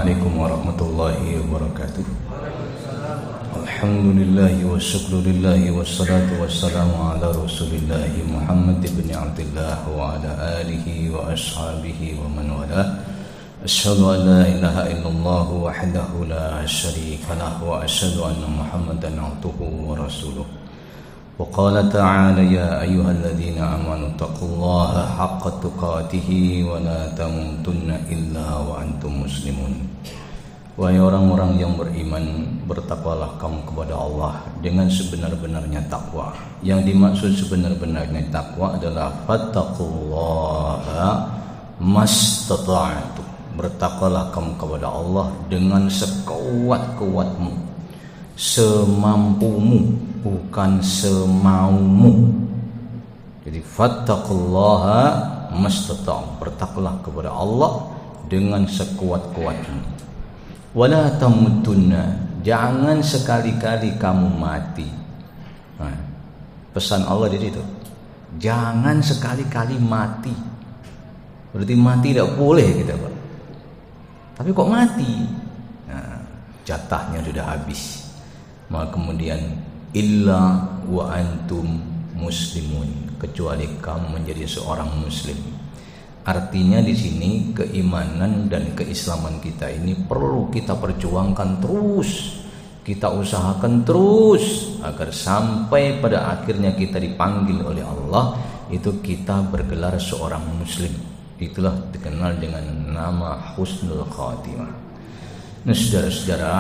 Assalamualaikum warahmatullahi wabarakatuh. Alhamdulillahi wa syukrulillahi wassalatu wassalamu ala rasulillahi Muhammad ibn Abdullah wa ala alihi wa ashabihi wa man wala. Asyhadu an la ilaha illallah wahdahu la syarika lah wa asyhadu anna Muhammadan abduhu wa rasuluh. Wa qala ta'ala ya ayyuhalladzina amanu taqullaha haqqa tuqatih wa la tamutunna illa wa antum muslimun. Wahai orang-orang yang beriman, bertakwalah kamu kepada Allah dengan sebenar-benarnya takwa. Yang dimaksud sebenar-benarnya takwa adalah fattaqullaha mastata'tum. Bertakwalah kamu kepada Allah dengan sekuat-kuatmu, semampumu, bukan semaumu. Jadi fattaqullaha mastata'tum, bertakwalah kepada Allah dengan sekuat-kuatmu. Wala tamutunna, jangan sekali-kali kamu mati. Nah, pesan Allah di situ. Jangan sekali-kali mati. Berarti mati tidak boleh kita, Pak. Tapi kok mati? Nah, jatahnya sudah habis. Maka kemudian illa wa antum muslimun, kecuali kamu menjadi seorang muslim. Artinya di sini keimanan dan keislaman kita ini perlu kita perjuangkan terus, kita usahakan terus agar sampai pada akhirnya kita dipanggil oleh Allah itu kita bergelar seorang muslim. Itulah dikenal dengan nama husnul khatimah. Nah, saudara-saudara,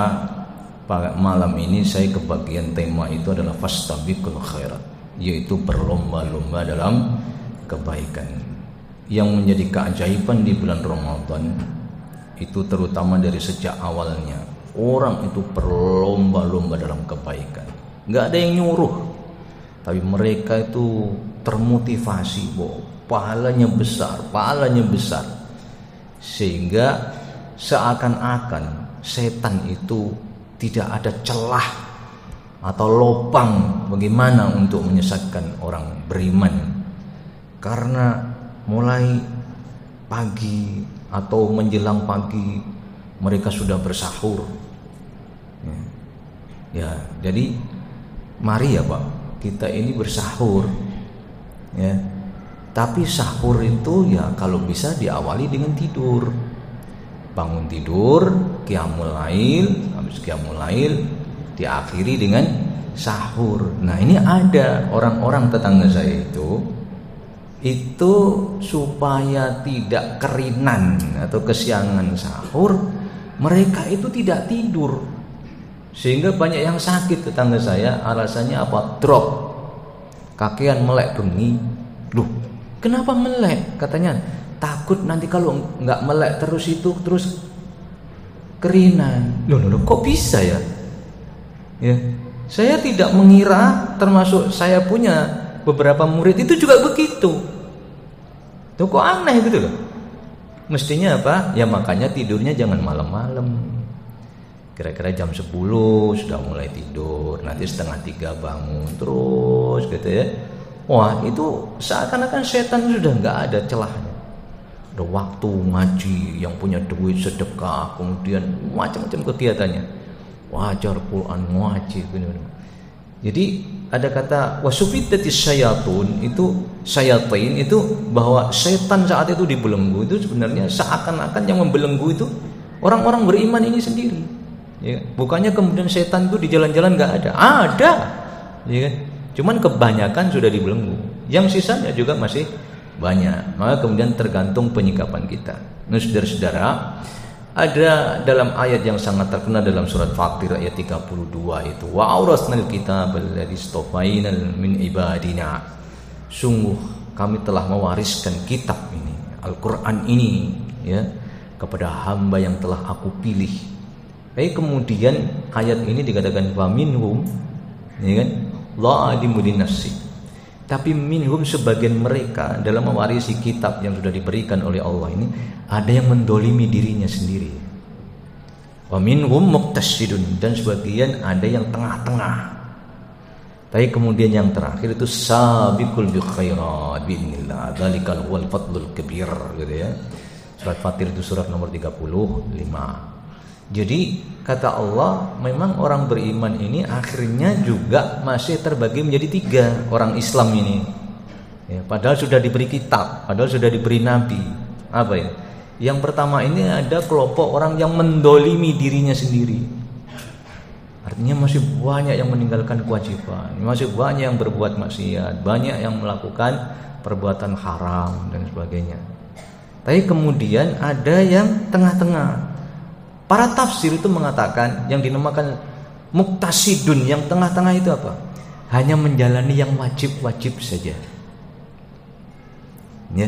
pada malam ini saya kebagian tema itu adalah fastabiqul khairat, yaitu berlomba-lomba dalam kebaikan. Yang menjadi keajaiban di bulan Ramadan itu terutama dari sejak awalnya, orang itu berlomba-lomba dalam kebaikan. Nggak ada yang nyuruh, tapi mereka itu termotivasi bahwa pahalanya besar, sehingga seakan-akan setan itu tidak ada celah atau lopang bagaimana untuk menyesatkan orang beriman. Karena mulai pagi atau menjelang pagi mereka sudah bersahur. Ya, jadi mari ya Pak, kita ini bersahur. Ya. Tapi sahur itu ya kalau bisa diawali dengan tidur. Bangun tidur, qiyamul lail, habis qiyamul lail diakhiri dengan sahur. Nah, ini ada orang-orang tetangga saya itu supaya tidak kerinan atau kesiangan sahur, mereka itu tidak tidur. Sehingga banyak yang sakit tetangga saya, alasannya apa? Drop. Kakean melek bengi. Loh, kenapa melek? Katanya takut nanti kalau nggak melek terus kerinan. Loh, kok bisa ya? Ya, saya tidak mengira, termasuk saya punya beberapa murid itu juga begitu. Tuh kok aneh gitu loh. Mestinya apa? Ya makanya tidurnya jangan malam-malam. Kira-kira jam 10 sudah mulai tidur, nanti 2:30 bangun terus gitu ya. Wah, itu seakan-akan setan sudah nggak ada celahnya. Ada waktu ngaji, yang punya duit sedekah, kemudian macam-macam kegiatannya. Wajar Quran, ngaji benar. Jadi ada kata wasufidatis syayatun, itu syayatin itu bahwa setan saat itu dibelenggu, itu sebenarnya seakan-akan yang membelenggu itu orang-orang beriman ini sendiri. Ya, bukannya kemudian setan itu di jalan-jalan nggak ada, ya kan? Cuman kebanyakan sudah dibelenggu, yang sisanya juga masih banyak. Maka kemudian tergantung penyikapan kita. Nah, saudara-saudara, ada dalam ayat yang sangat terkenal dalam surat Fatir ayat 32 itu, wa aurasnal kitab alladzi istofaina min ibadina. Sungguh kami telah mewariskan kitab ini, Al-Qur'an ini ya, kepada hamba yang telah aku pilih. Kemudian ayat ini dikatakan wa minhum, ya kan? La adimudin nafsi. Tapi minhum, sebagian mereka dalam mewarisi kitab yang sudah diberikan oleh Allah ini, ada yang mendolimi dirinya sendiri. Wa minhum muqtasidun, dan sebagian ada yang tengah-tengah. Tapi kemudian yang terakhir itu sabiqul bi khairat bi'nillah, dzalikal huwal fadlul kabir gitu ya. Surat Fatir itu surat nomor 35. Jadi kata Allah, memang orang beriman ini akhirnya juga masih terbagi menjadi 3 orang Islam ini. Ya, padahal sudah diberi kitab, padahal sudah diberi nabi. Apa ya? Yang pertama ini ada kelompok orang yang mendolimi dirinya sendiri. Artinya masih banyak yang meninggalkan kewajiban, masih banyak yang berbuat maksiat, banyak yang melakukan perbuatan haram dan sebagainya. Tapi kemudian ada yang tengah-tengah. Para tafsir itu mengatakan yang dinamakan muktasidun, yang tengah-tengah itu apa? Hanya menjalani yang wajib-wajib saja. Ya,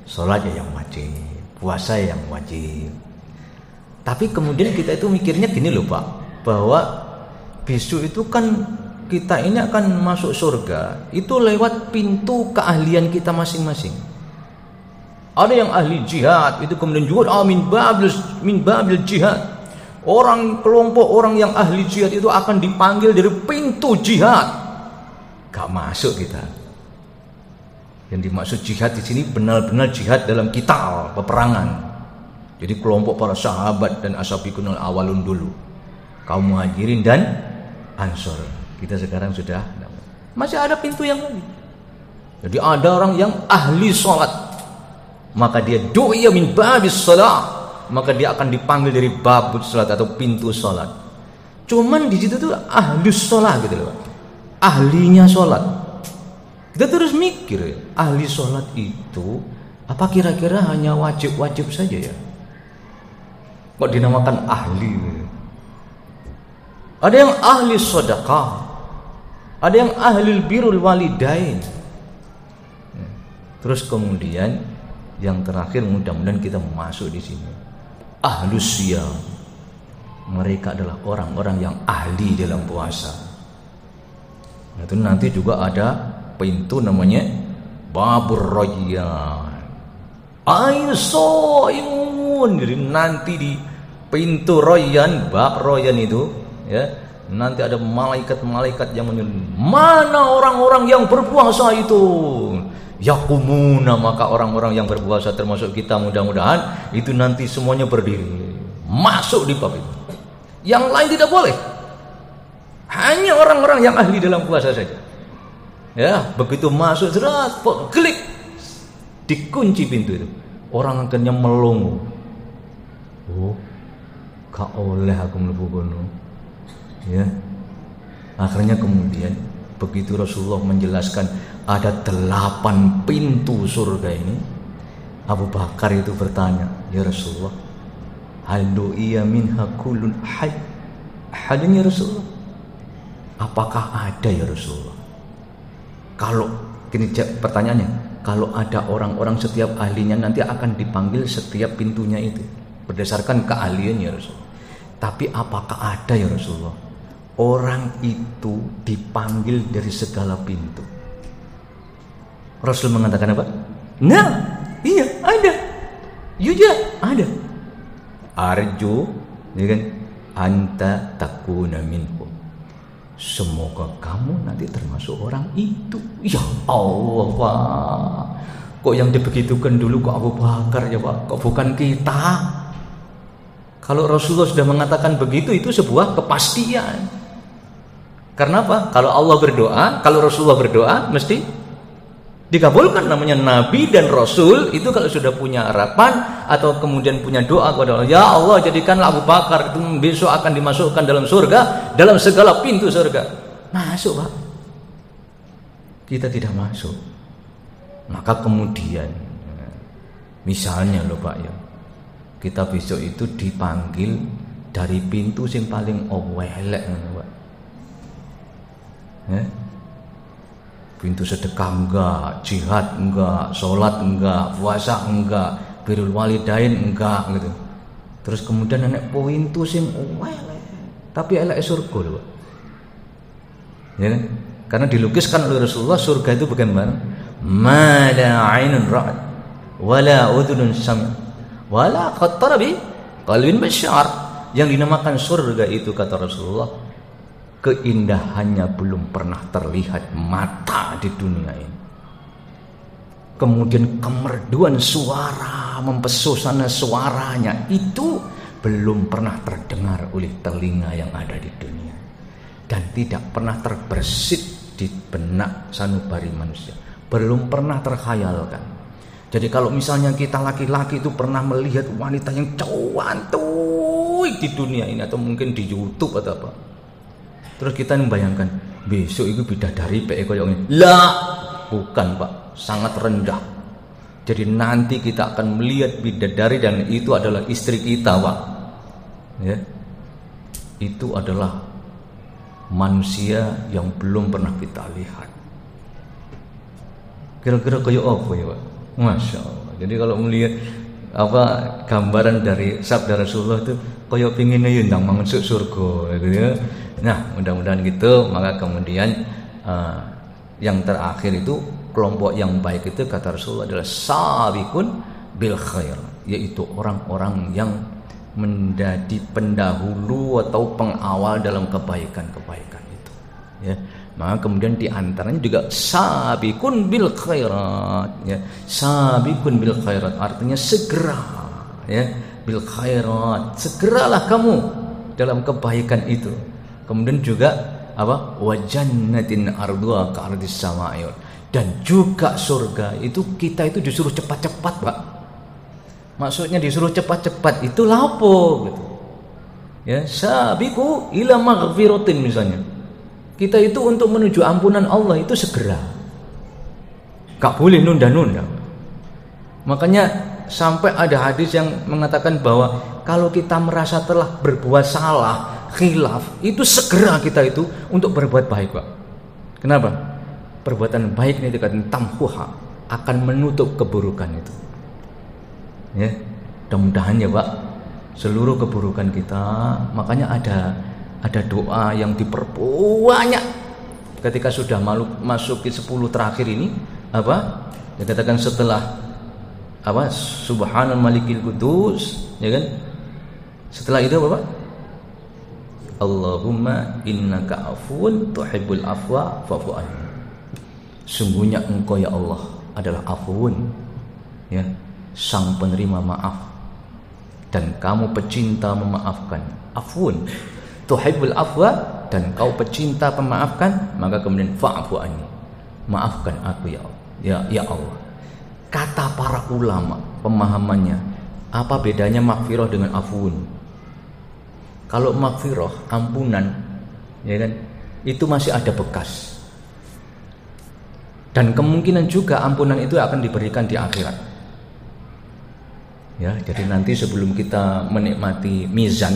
sholat yang wajib, puasa yang wajib. Tapi kemudian kita itu mikirnya gini loh Pak, bahwa besok itu kan kita ini akan masuk surga itu lewat pintu keahlian kita masing-masing. Ada yang ahli jihad, itu kemudian juga min babil jihad. Kelompok orang yang ahli jihad itu akan dipanggil dari pintu jihad. Gak masuk kita. Yang dimaksud jihad di sini benar-benar jihad dalam qital, peperangan. Jadi kelompok para sahabat dan ashabikunal awalun dulu, kaum muhajirin dan ansor. Kita sekarang sudah masih ada pintu yang lain. Jadi ada orang yang ahli sholat, maka dia du'iya min babis sholat, maka dia akan dipanggil dari babut sholat atau pintu sholat. Cuman di situ tuh ahli sholat gitu loh, ahlinya sholat. Kita terus mikir, ahli sholat itu apa kira-kira hanya wajib-wajib saja ya? Kok dinamakan ahli? Ada yang ahli sedekah, ada yang ahli birrul walidain. Terus kemudian yang terakhir mudah-mudahan kita masuk di sini. Ahlus siyam. Mereka adalah orang-orang yang ahli dalam puasa. Itu nanti juga ada pintu namanya babur rayyan. Ain shaimun. Jadi nanti di pintu rayyan, bab rayyan itu ya, nanti ada malaikat-malaikat yang menyuruh, mana orang-orang yang berpuasa itu? Yaqumuna, maka orang-orang yang berpuasa termasuk kita mudah-mudahan itu nanti semuanya berdiri masuk di bab itu. Yang lain tidak boleh. Hanya orang-orang yang ahli dalam puasa saja. Ya, begitu masuk serat, klik, dikunci pintu itu. Orang akhirnya melongo. Oh, gak oleh aku mlebu kono. Ya. Akhirnya kemudian begitu Rasulullah menjelaskan ada 8 pintu surga ini, Abu Bakar itu bertanya, ya Rasulullah, hal du'iya minha kullun ahad? Ahadnya Rasulullah, apakah ada ya Rasulullah? Kalau ini pertanyaannya, kalau ada orang-orang setiap ahlinya nanti akan dipanggil setiap pintunya itu berdasarkan keahliannya Rasulullah. Tapi apakah ada ya Rasulullah? Orang itu dipanggil dari segala pintu. Rasul mengatakan apa? Nah, iya ada. Juga ada. Arju, ya kan? Anta takuna minhum. Semoga kamu nanti termasuk orang itu. Ya Allah, Pak. Kok yang dibegitukan dulu kok Abu Bakar ya Pak? Kok bukan kita? Kalau Rasulullah sudah mengatakan begitu, itu sebuah kepastian. Karena apa? Kalau Allah berdoa, kalau Rasulullah berdoa, mesti dikabulkan. Namanya Nabi dan Rasul itu kalau sudah punya harapan atau kemudian punya doa kepada Allah, ya Allah jadikanlah Abu Bakar itu besok akan dimasukkan dalam surga, dalam segala pintu surga. Masuk Pak. Kita tidak masuk. Maka kemudian, misalnya loh Pak ya, kita besok itu dipanggil dari pintu yang paling elek Pak. Ya. Pintu sedekah enggak, jihad enggak, sholat enggak, puasa enggak, birrul walidain enggak gitu. Terus kemudian nenek pintu sing elek, tapi elek surga loh. Ya kan? Karena dilukiskan oleh Rasulullah surga itu bagaimana? Ma la 'ainun ra'at wala udhunun sami'at wala khattara bi qalbin bashar. Yang dinamakan surga itu kata Rasulullah, keindahannya belum pernah terlihat mata di dunia ini. Kemudian kemerduan suara, mempesona suaranya itu belum pernah terdengar oleh telinga yang ada di dunia, dan tidak pernah terbersit di benak sanubari manusia, belum pernah terkhayalkan. Jadi kalau misalnya kita laki-laki itu pernah melihat wanita yang cantik di dunia ini, atau mungkin di YouTube atau apa, terus kita membayangkan besok itu bidadari PE koyo ngene. Lah, bukan Pak, sangat rendah. Jadi nanti kita akan melihat bidadari dan itu adalah istri kita, Pak. Ya. Itu adalah manusia yang belum pernah kita lihat. Kira-kira kayak apa ya, Pak? Masya Allah. Jadi kalau melihat gambaran dari sabda Rasulullah itu kayak pinginnya yundang masuk surga, gitu ya. Nah, mudah-mudahan gitu. Maka kemudian yang terakhir itu kelompok yang baik itu kata Rasulullah adalah sabiqun bil khair, yaitu orang-orang yang menjadi pendahulu atau pengawal dalam kebaikan-kebaikan itu. Ya. Maka kemudian diantaranya juga sabiqun bil khairat, ya. Sabiqun bil khairat artinya segera, ya. Bil khairat, segeralah kamu dalam kebaikan itu. Kemudian juga wa jannatin arduha ka'ardis samai, dan juga surga itu kita itu disuruh cepat-cepat, Pak. Maksudnya disuruh cepat-cepat itu lapo gitu. Ya, sabiqu ila maghfiratin misalnya. Kita itu untuk menuju ampunan Allah itu segera. Gak boleh nunda-nunda. Makanya sampai ada hadis yang mengatakan bahwa kalau kita merasa telah berbuat salah, khilaf, itu segera kita itu untuk berbuat baik, Pak. Kenapa? Perbuatan baik ini dikatakan tamhuha, akan menutup keburukan itu. Ya, mudah-mudahan ya Pak, seluruh keburukan kita, makanya ada doa yang diperbanyak ketika sudah masuk ke 10 terakhir ini, dikatakan setelah subhanal malikil qudus, ya kan? Setelah itu apa? Allahumma innaka afuwun tuhibbul afwa fa'fu anni. Sungguhnya engkau ya Allah adalah afuwun, ya, sang penerima maaf, dan kamu pecinta memaafkan. Afuwun tuhibbul afwa, dan kau pecinta pemaafkan, maka kemudian fa'fu anni, maafkan aku ya Allah. Ya Allah. Kata para ulama pemahamannya, apa bedanya maghfirah dengan afuwun? Kalau maghfirah, ampunan, ya kan, itu masih ada bekas. Dan kemungkinan juga ampunan itu akan diberikan di akhirat. Ya, jadi nanti sebelum kita menikmati mizan,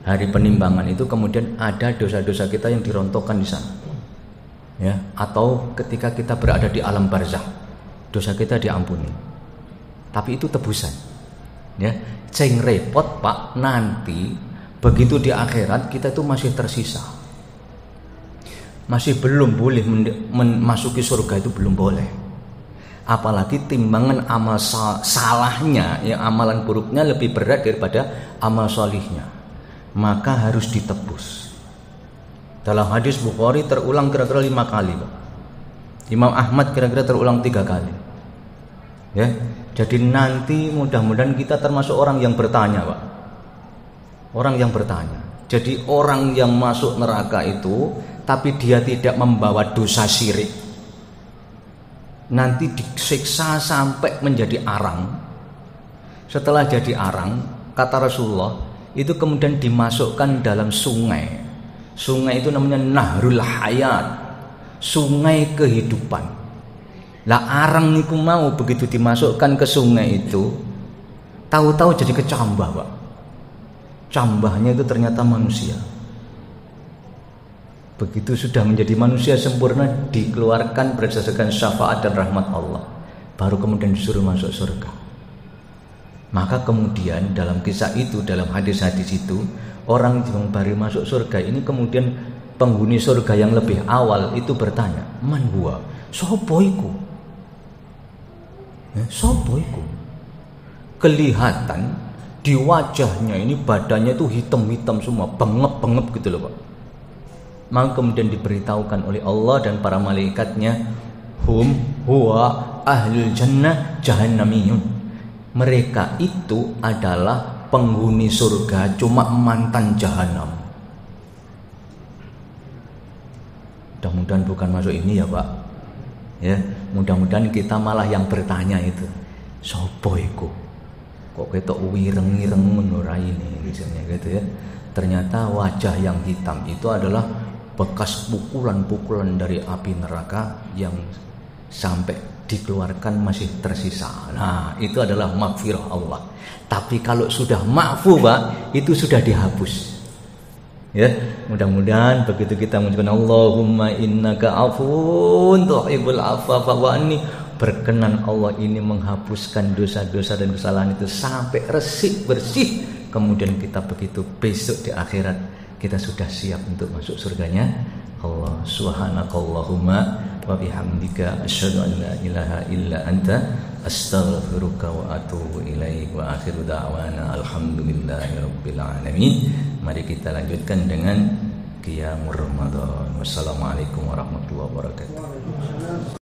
hari penimbangan itu, kemudian ada dosa-dosa kita yang dirontokkan di sana. Ya, atau ketika kita berada di alam barzakh, dosa kita diampuni. Tapi itu tebusan. Ya, ceng repot Pak, nanti begitu di akhirat kita itu masih tersisa. Masih belum boleh memasuki surga, itu belum boleh. Apalagi timbangan amal salahnya, yang amalan buruknya lebih berat daripada amal solihnya, maka harus ditebus. Dalam hadis Bukhari terulang kira-kira 5 kali, Pak. Imam Ahmad kira-kira terulang 3 kali. Ya, jadi nanti mudah-mudahan kita termasuk orang yang bertanya, Pak. Orang yang bertanya. Jadi orang yang masuk neraka itu tapi dia tidak membawa dosa syirik, nanti disiksa sampai menjadi arang. Setelah jadi arang, kata Rasulullah, itu kemudian dimasukkan dalam sungai. Sungai itu namanya Nahrul Hayat, sungai kehidupan. Lah arang itu mau begitu dimasukkan ke sungai itu, tahu-tahu jadi kecambah, Pak. Cambahnya itu ternyata manusia. Begitu sudah menjadi manusia sempurna, dikeluarkan berdasarkan syafaat dan rahmat Allah, baru kemudian disuruh masuk surga. Maka kemudian dalam kisah itu, dalam hadis-hadis itu, orang yang baru masuk surga ini kemudian penghuni surga yang lebih awal itu bertanya, man huwa, sopo iku? Sopo iku? Kelihatan di wajahnya ini, badannya itu hitam-hitam semua, bengep-bengep gitu loh, Pak. Maka kemudian diberitahukan oleh Allah dan para malaikatnya, hum huwa ahlul jannah jahannamiyun. Mereka itu adalah penghuni surga cuma mantan jahanam. Mudah-mudahan bukan masuk ini ya Pak. Ya, mudah-mudahan kita malah yang bertanya itu, sopo iku? Kok ketok wireng-wireng menora ini misalnya gitu ya. Ternyata wajah yang hitam itu adalah bekas pukulan-pukulan dari api neraka yang sampai dikeluarkan masih tersisa. Nah, itu adalah maghfirah Allah. Tapi kalau sudah ma'fu Pak, itu sudah dihapus. Ya, mudah-mudahan begitu kita mengucapkan Allahumma innaka afun tuhibbul afwa fa'fu anni, berkenan Allah ini menghapuskan dosa-dosa dan kesalahan itu sampai resik bersih. Kemudian kita begitu besok di akhirat kita sudah siap untuk masuk surganya Allah. Subhanakallahumma wa bihamdika asyhadu an la ilaha illa anta astaghfiruka wa atubu ilaik wa akhiru da'wana alhamdulillahirabbil alamin. Mari kita lanjutkan dengan qiyamul Ramadan. Wassalamualaikum warahmatullahi wabarakatuh.